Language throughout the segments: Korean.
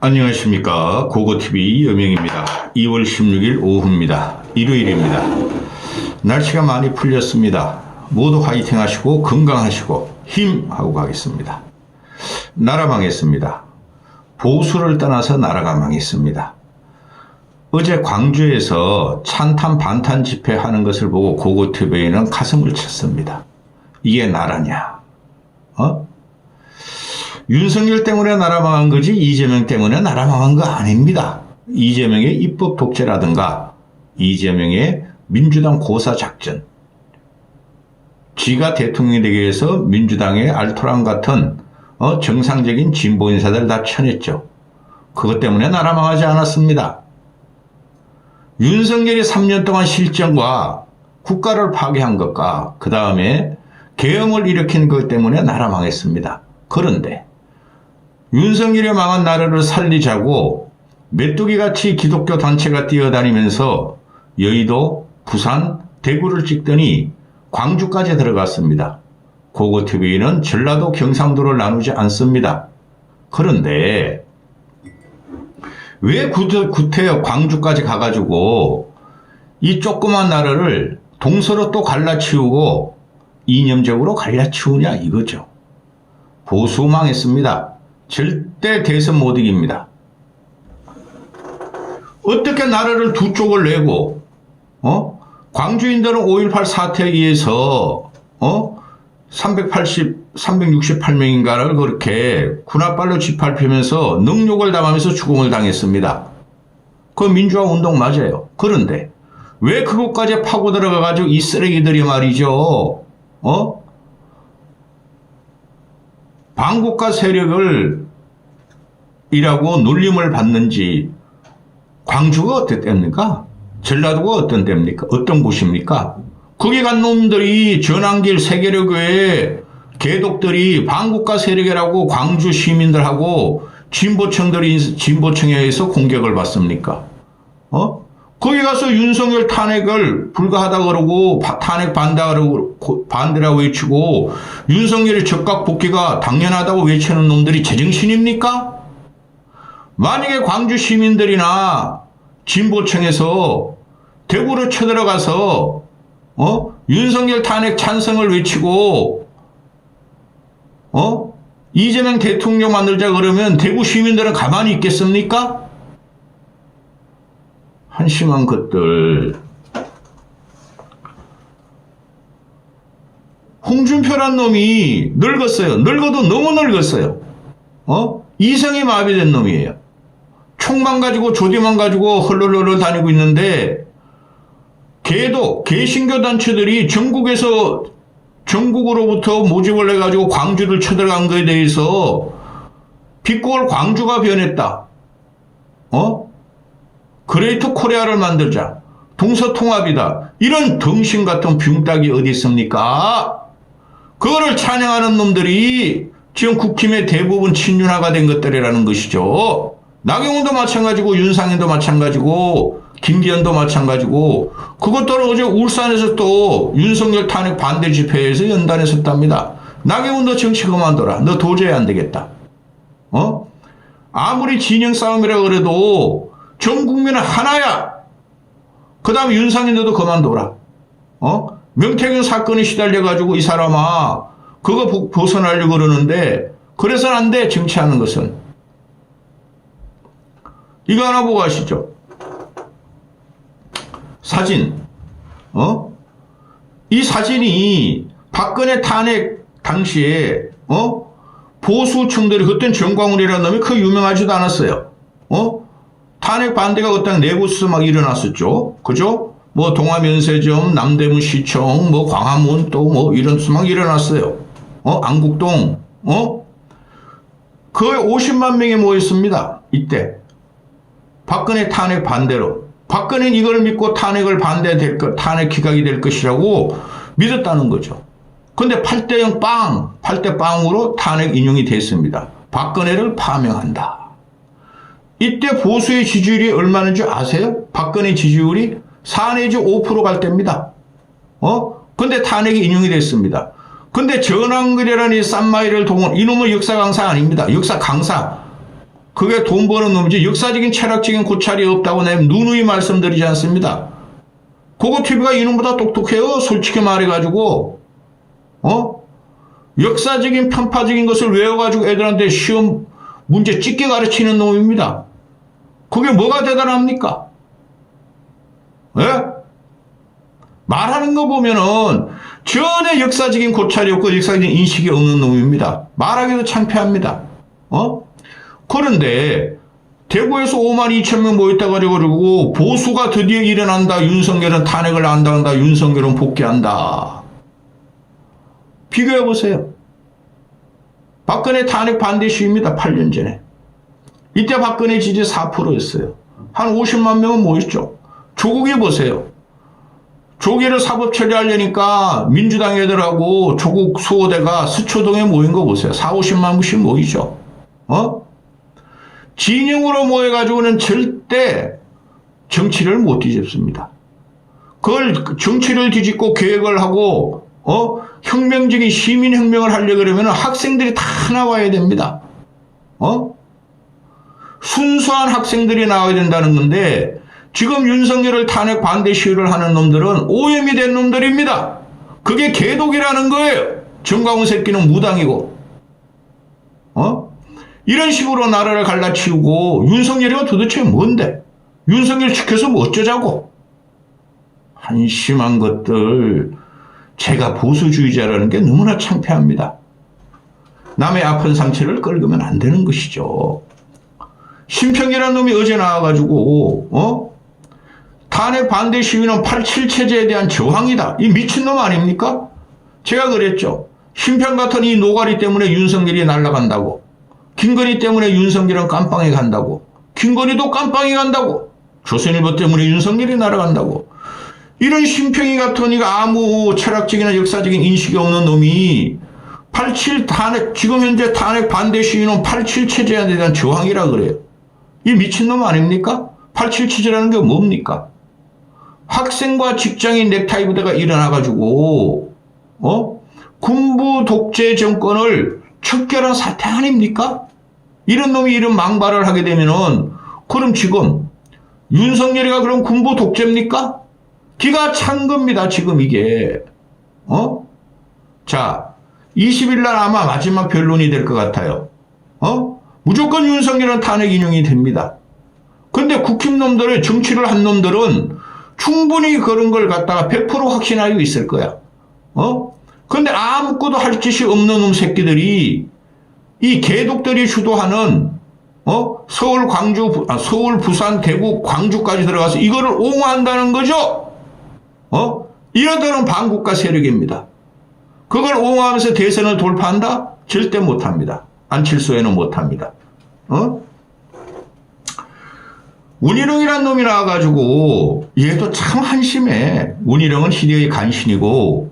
안녕하십니까. 고고TV 여명입니다. 2월 16일 오후입니다. 일요일입니다. 날씨가 많이 풀렸습니다. 모두 화이팅 하시고 건강하시고 힘하고 가겠습니다. 나라 망했습니다. 보수를 떠나서 나라가 망했습니다. 어제 광주에서 찬탄 반탄 집회하는 것을 보고 고고TV는 가슴을 쳤습니다. 이게 나라냐? 윤석열 때문에 나라 망한 거지 이재명 때문에 나라 망한 거 아닙니다. 이재명의 입법 독재라든가 이재명의 민주당 고사 작전, 지가 대통령이 되기 위해서 민주당의 알토란 같은 정상적인 진보 인사들 다 쳐냈죠. 그것 때문에 나라 망하지 않았습니다. 윤석열이 3년 동안 실정과 국가를 파괴한 것과 그 다음에 계엄을 일으킨 것 때문에 나라 망했습니다. 그런데 윤석열이 망한 나라를 살리자고 메뚜기같이 기독교 단체가 뛰어다니면서 여의도, 부산, 대구를 찍더니 광주까지 들어갔습니다. 고고TV는 전라도, 경상도를 나누지 않습니다. 그런데 왜 구태여 광주까지 가가지고 이 조그만 나라를 동서로 또 갈라치우고 이념적으로 갈라치우냐 이거죠. 보수 망했습니다. 절대 대선 못 이깁니다. 어떻게 나라를 두 쪽을 내고 광주인들은 5.18 사태에 의해서 368명인가를 그렇게 군합발로 짓밟히면서 능욕을 당하면서 죽음을 당했습니다. 그 민주화 운동 맞아요. 그런데 왜 그것까지 파고 들어가가지고 이 쓰레기들이 말이죠. 반국가 세력을 이라고 놀림을 받는지. 광주가 어떤 데입니까? 전라도가 어떤 데입니까? 어떤 곳입니까? 거기 간 놈들이 전환길 세계력의 개독들이 반국가 세력이라고 광주 시민들하고 진보청에 의해서 공격을 받습니까? 거기 가서 윤석열 탄핵을 불가하다 그러고 탄핵 반대라고 외치고 윤석열의 적각 복귀가 당연하다고 외치는 놈들이 제정신입니까? 만약에 광주 시민들이나 진보청에서 대구로 쳐들어가서 윤석열 탄핵 찬성을 외치고 이재명 대통령 만들자 그러면 대구 시민들은 가만히 있겠습니까? 한심한 것들. 홍준표란 놈이 늙었어요. 늙어도 너무 늙었어요. 이성이 마비된 놈이에요. 총만 가지고 조디만 가지고 헐렁헐렁 다니고 있는데 개신교 단체들이 전국으로부터 모집을 해가지고 광주를 쳐들어간 것에 대해서 빛골 광주가 변했다. 그레이트 코리아를 만들자. 동서통합이다. 이런 덩신 같은 붕딱이 어디 있습니까? 그거를 찬양하는 놈들이 지금 국힘의 대부분 친윤화가 된 것들이라는 것이죠. 나경원도 마찬가지고 윤상현도 마찬가지고 김기현도 마찬가지고 그것들은 어제 울산에서 또 윤석열 탄핵 반대 집회에서 연단에 섰답니다. 나경원도 정치 그만둬라. 너 도저히 안 되겠다. 아무리 진영 싸움이라 그래도 전 국민은 하나야. 그 다음에 윤상현도 그만둬라. 명태균 사건에 시달려가지고 이 사람아 그거 벗어나려고 그러는데 그래서는 안 돼. 정치하는 것은. 이거 하나 보고 가시죠. 사진. 이 사진이 박근혜 탄핵 당시에 보수층들이 그땐 정광훈이라는 놈이 그 유명하지도 않았어요. 탄핵 반대가 그때 내부에서 막 일어났었죠. 그죠? 뭐 동아면세점, 남대문 시청, 뭐 광화문 또 뭐 이런 데서 막 일어났어요. 안국동, 거의 50만 명이 모였습니다. 이때. 박근혜 탄핵 반대로. 박근혜는 이걸 믿고 탄핵 기각이 될 것이라고 믿었다는 거죠. 근데 8대0 빵, 8대 빵으로 탄핵 인용이 됐습니다. 박근혜를 파명한다. 이때 보수의 지지율이 얼마인지 아세요? 박근혜 지지율이 4 내지 5% 갈 때입니다. 근데 탄핵이 인용이 됐습니다. 근데 전환길이라는 이 쌈마이를 동원, 이놈은 역사 강사 아닙니다. 역사 강사. 그게 돈 버는 놈이지 역사적인 철학적인 고찰이 없다고 내가 누누이 말씀드리지 않습니다. 그거 TV가 이놈보다 똑똑해요. 솔직히 말해가지고 역사적인 편파적인 것을 외워가지고 애들한테 시험 문제 찍게 가르치는 놈입니다. 그게 뭐가 대단합니까? 예? 말하는 거 보면은 전혀 역사적인 고찰이 없고 역사적인 인식이 없는 놈입니다. 말하기도 창피합니다. 그런데 대구에서 5만 2천 명 모였다고 그래가지고 보수가 드디어 일어난다. 윤석열은 탄핵을 안 당한다. 윤석열은 복귀한다. 비교해보세요. 박근혜 탄핵 반대 시위입니다. 8년 전에. 이때 박근혜 지지 4%였어요. 한 50만 명은 모였죠. 조국이 보세요. 조기를 사법 처리하려니까 민주당 애들하고 조국 수호대가 서초동에 모인 거 보세요. 4, 50만 명씩 모이죠. 진영으로 모여가지고는 절대 정치를 못 뒤집습니다. 그걸 정치를 뒤집고 계획을 하고 혁명적인 시민혁명을 하려고 그러면 학생들이 다 나와야 됩니다. 순수한 학생들이 나와야 된다는 건데 지금 윤석열을 탄핵 반대 시위를 하는 놈들은 오염이 된 놈들입니다. 그게 개독이라는 거예요. 정광훈 새끼는 무당이고. 이런 식으로 나라를 갈라치우고 윤석열이가 도대체 뭔데? 윤석열 지켜서 뭐 어쩌자고? 한심한 것들. 제가 보수주의자라는 게 너무나 창피합니다. 남의 아픈 상처를 긁으면 안 되는 것이죠. 심평이라는 놈이 어제 나와가지고 탄핵 반대 시위는 87 체제에 대한 저항이다. 이 미친놈 아닙니까? 제가 그랬죠. 심평 같은 이 노가리 때문에 윤석열이 날아간다고. 김건희 때문에 윤석열은 깜빵에 간다고. 김건희도 깜빵에 간다고. 조선일보 때문에 윤석열이 날아간다고. 이런 심평이 같은 이가 아무 철학적이나 역사적인 인식이 없는 놈이 87 탄핵, 지금 현재 탄핵 반대 시위는 87 체제에 대한 저항이라 그래요. 이 미친놈 아닙니까? 87 체제라는 게 뭡니까? 학생과 직장인 넥타이 부대가 일어나가지고 군부 독재 정권을 척결한 사태 아닙니까? 이런 놈이 이런 망발을 하게 되면은 그럼 지금 윤석열이가 그럼 군부 독재입니까? 기가 찬 겁니다. 지금 이게 자 20일 날 아마 마지막 변론이 될 것 같아요. 무조건 윤석열은 탄핵 인용이 됩니다. 근데 국힘놈들의 정치를 한 놈들은 충분히 그런 걸 갖다가 100% 확신하고 있을 거야. 근데 아무것도 할 짓이 없는 놈 새끼들이 이 개독들이 주도하는 서울, 광주, 서울, 부산, 대구, 광주까지 들어가서 이거를 옹호한다는 거죠. 이러다는 반국가 세력입니다. 그걸 옹호하면서 대선을 돌파한다? 절대 못합니다. 안칠수에는 못합니다. 운희룡이라는 놈이 나와가지고 얘도 참 한심해. 운희룡은 시대의 간신이고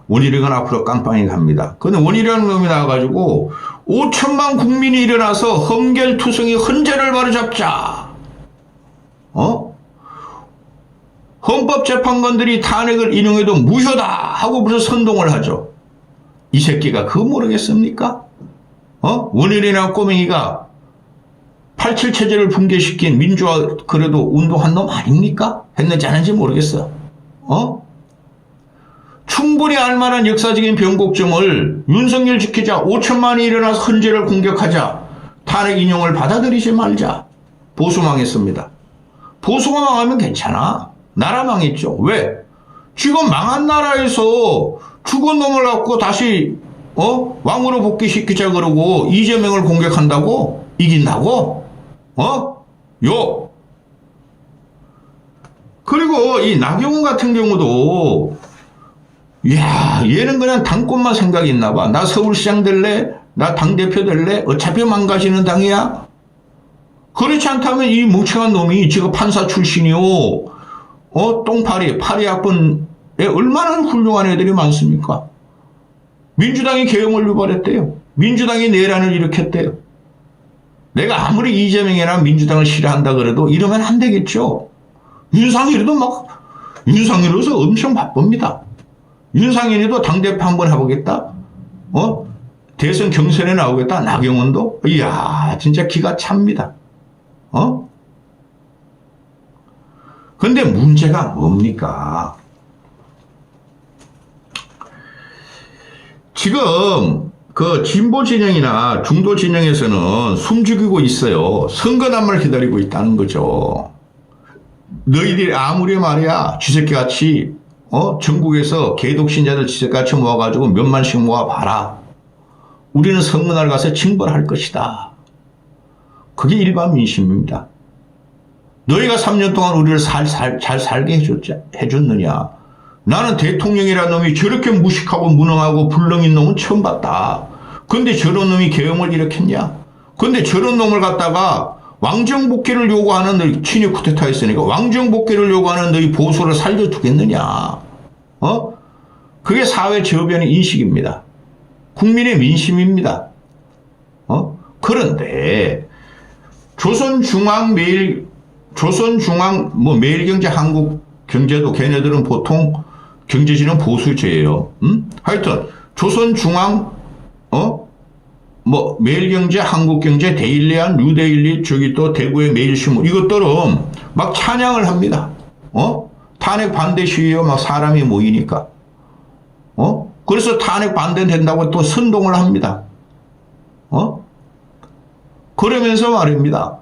운희룡은 앞으로 깜빵이 갑니다. 근데 운희룡 놈이 나와가지고 5천만 국민이 일어나서 험결투성이 헌재를 바로잡자. 헌법재판관들이 탄핵을 인용해도 무효다 하고 무슨 선동을 하죠. 이 새끼가 그거 모르겠습니까? 원일이나 꼬맹이가 87 체제를 붕괴시킨 민주화 그래도 운동한 놈 아닙니까? 했는지 안 했는지 모르겠어. 충분히 알만한 역사적인 변곡점을 윤석열 지키자 5천만이 일어나서 헌재를 공격하자 탄핵 인용을 받아들이지 말자. 보수 망했습니다. 보수가 망하면 괜찮아. 나라 망했죠. 왜? 지금 망한 나라에서 죽은 놈을 갖고 다시 왕으로 복귀시키자 그러고 이재명을 공격한다고? 이긴다고? 그리고 이 나경원 같은 경우도 이야 얘는 그냥 당권만 생각이 있나 봐. 나 서울시장 될래? 나 당대표 될래? 어차피 망가지는 당이야? 그렇지 않다면 이 멍청한 놈이 지금 판사 출신이요. 똥파리, 파리학번에 얼마나 훌륭한 애들이 많습니까? 민주당이 계엄을 유발했대요. 민주당이 내란을 일으켰대요. 내가 아무리 이재명이나 민주당을 싫어한다 그래도 이러면 안 되겠죠. 윤상현이도 윤상현으로서 엄청 바쁩니다. 윤상현이도 당대표 한번 해보겠다? 대선 경선에 나오겠다. 나경원도. 이야, 진짜 기가 찹니다. 근데 문제가 뭡니까? 지금 그 진보 진영이나 중도 진영에서는 숨죽이고 있어요. 선거난만 기다리고 있다는 거죠. 너희들이 아무리 말이야 쥐새끼같이 전국에서 개독신자들 쥐새끼같이 모아가지고 몇만씩 모아봐라. 우리는 선거날 가서 징벌할 것이다. 그게 일반 민심입니다. 너희가 3년 동안 우리를 잘 살게 해줬느냐. 나는 대통령이라는 놈이 저렇게 무식하고 무능하고 불능인 놈은 처음 봤다. 근데 저런 놈이 계엄을 일으켰냐. 근데 저런 놈을 갖다가 왕정복귀를 요구하는 너희 친일 쿠데타 했으니까 왕정복귀를 요구하는 너희 보수를 살려두겠느냐. 그게 사회 저변의 인식입니다. 국민의 민심입니다. 그런데 매일경제 한국경제도 걔네들은 보통 경제지는 보수제예요. 하여튼 조선중앙 매일경제 한국경제 데일리안 뉴데일리 저기 또 대구의 매일신문 이것들은 막 찬양을 합니다. 탄핵 반대 시위에 막 사람이 모이니까 그래서 탄핵 반대된다고 또 선동을 합니다. 그러면서 말입니다.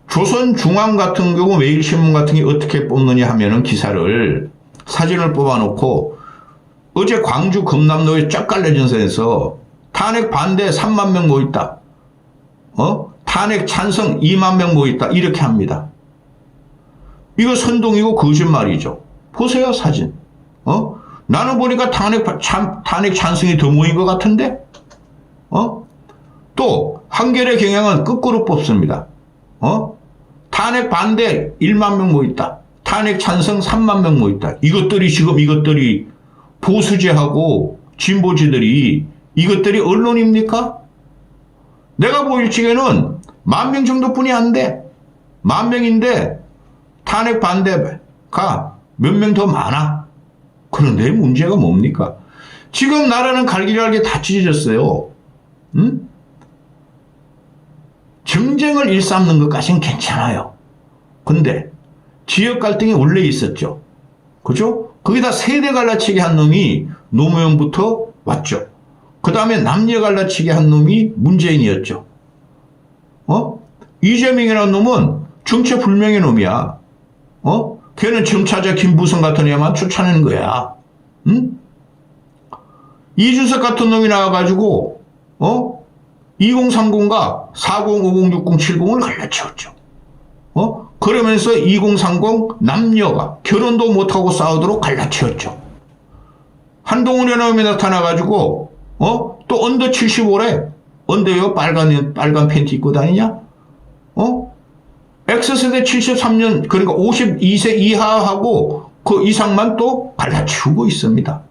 조선중앙 같은 경우 매일신문 같은 게 어떻게 뽑느냐 하면은 기사를 사진을 뽑아놓고 어제 광주 금남로에 쫙 깔려진 선에서 탄핵 반대 3만 명 모였다. 탄핵 찬성 2만 명 모였다. 이렇게 합니다. 이거 선동이고 거짓말이죠. 보세요 사진. 나는 보니까 탄핵 찬성이 더 모인 것 같은데? 또 한겨레 경향은 거꾸로 뽑습니다. 탄핵 반대 1만 명 모였다. 탄핵 찬성 3만 명 모였다. 이것들이 보수제하고 진보지들이 이것들이 언론입니까? 내가 보일 적에는 10,000명 정도뿐이 안 돼. 10,000명인데 탄핵 반대가 몇 명 더 많아. 그런데 문제가 뭡니까? 지금 나라는 갈기갈기 다 찢어졌어요. 정쟁을 일삼는 것까지는 괜찮아요. 근데 지역 갈등이 원래 있었죠. 그죠? 거기다 세대 갈라치기 한 놈이 노무현부터 왔죠. 그 다음에 남녀 갈라치기 한 놈이 문재인이었죠. 이재명이라는 놈은 정체불명의 놈이야. 걔는 정차자 김부성 같은 애만 쫓아내는 거야. 이준석 같은 놈이 나와가지고 2030과 40, 50, 60, 70을 갈라치웠죠. 그러면서 2030 남녀가 결혼도 못하고 싸우도록 갈라치웠죠. 한동훈의 놈이 나타나가지고 또 언더 75래. 언더요? 빨간 팬티 입고 다니냐? X세대 73년 그러니까 52세 이하하고 그 이상만 또 갈라치우고 있습니다.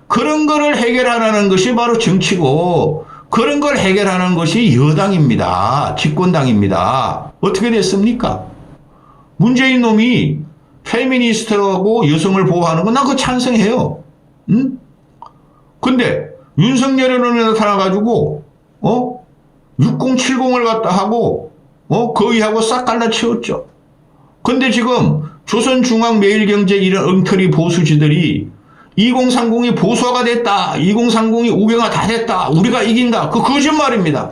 그런 거를 해결하라는 것이 바로 정치고 그런 걸 해결하는 것이 여당입니다. 집권당입니다. 어떻게 됐습니까? 문재인 놈이 페미니스트라고 여성을 보호하는 건 나 그거 찬성해요. 근데 윤석열의 놈이 나타나가지고 6070을 갖다 하고 거의하고 싹 갈라치웠죠. 근데 지금 조선중앙 매일경제 이런 엉터리 보수지들이 2030이 보수화가 됐다. 2030이 우경화 다 됐다. 우리가 이긴다. 그 거짓말입니다.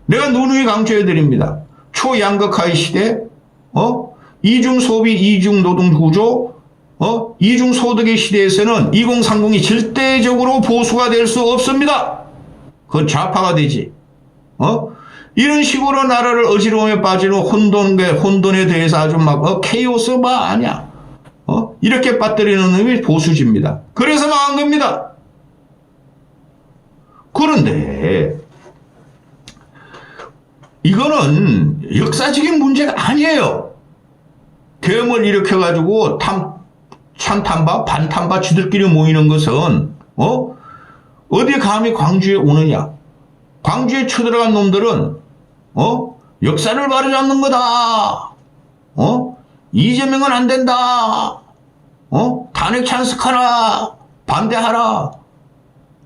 내가 누누이 강조해드립니다. 초양극화의 시대, 이중소비, 이중노동구조, 이중소득의 시대에서는 2030이 절대적으로 보수가 될 수 없습니다. 그건 좌파가 되지. 이런 식으로 나라를 어지러움에 빠지는 혼돈에 대해서 아주 막 케이오스 아니야. 이렇게 빠뜨리는 놈이 보수지입니다. 그래서 망한 겁니다. 그런데 이거는 역사적인 문제가 아니에요. 계엄을 일으켜가지고 찬탄바 반탄바 지들끼리 모이는 것은 어디 감히 광주에 오느냐. 광주에 쳐들어간 놈들은 역사를 바로잡는 거다. 이재명은 안 된다. 탄핵 찬스하라. 반대하라.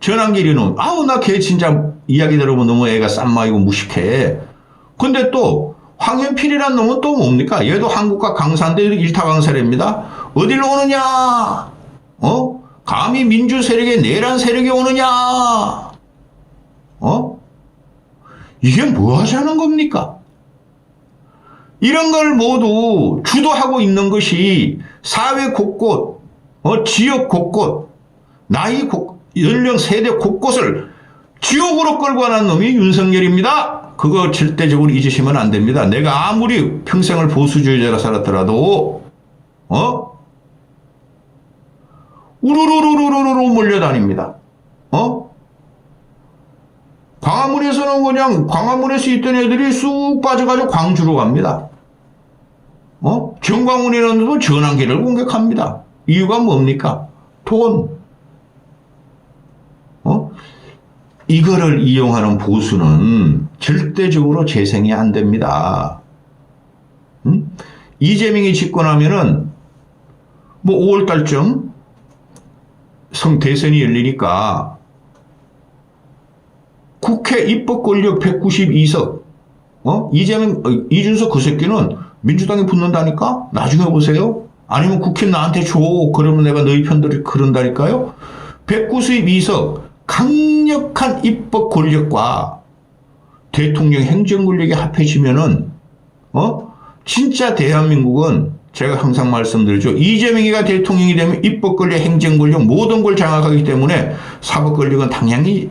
전환기리 놈. 아우, 나 걔 진짜 이야기 들어보면 너무 애가 쌈마이고 무식해. 근데 또 황현필이라는 놈은 또 뭡니까? 얘도 한국과 강사인데 일타 강사랍니다. 어디로 오느냐? 감히 민주 세력의 내란 세력이 오느냐? 이게 뭐 하자는 겁니까? 이런 걸 모두 주도하고 있는 것이 사회 곳곳, 지역 곳곳, 나이 연령 세대 곳곳을 지옥으로 끌고 가는 놈이 윤석열입니다. 그거 절대적으로 잊으시면 안 됩니다. 내가 아무리 평생을 보수주의자라 살았더라도 우르르르르르르 몰려다닙니다. 광화문에서는 그냥 광화문에서 있던 애들이 쑥 빠져가지고 광주로 갑니다. 정광훈이라는 전환기를 공격합니다. 이유가 뭡니까? 돈. 이거를 이용하는 보수는 절대적으로 재생이 안 됩니다. 이재명이 집권하면은 뭐 5월달쯤 대선이 열리니까 국회 입법 권력 192석, 이준석 그 새끼는 민주당에 붙는다니까? 나중에 보세요. 아니면 국회 나한테 줘. 그러면 내가 너희 편들이 그런다니까요. 192석 강력한 입법 권력과 대통령 행정 권력이 합해지면은 진짜 대한민국은 제가 항상 말씀드리죠. 이재명이가 대통령이 되면 입법 권력, 행정 권력 모든 걸 장악하기 때문에 사법 권력은 당연히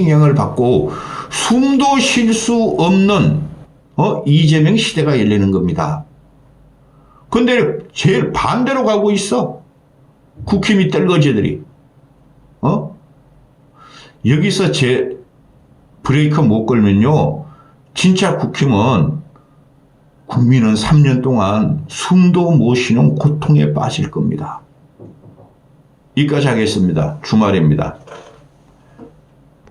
영향을 받고 숨도 쉴 수 없는 이재명 시대가 열리는 겁니다. 근데 제일 반대로 가고 있어. 국힘 이 떨거지들이. 여기서 제 브레이크 못 걸면요. 진짜 국힘은 국민은 3년 동안 숨도 못 쉬는 고통에 빠질 겁니다. 여기까지 하겠습니다. 주말입니다.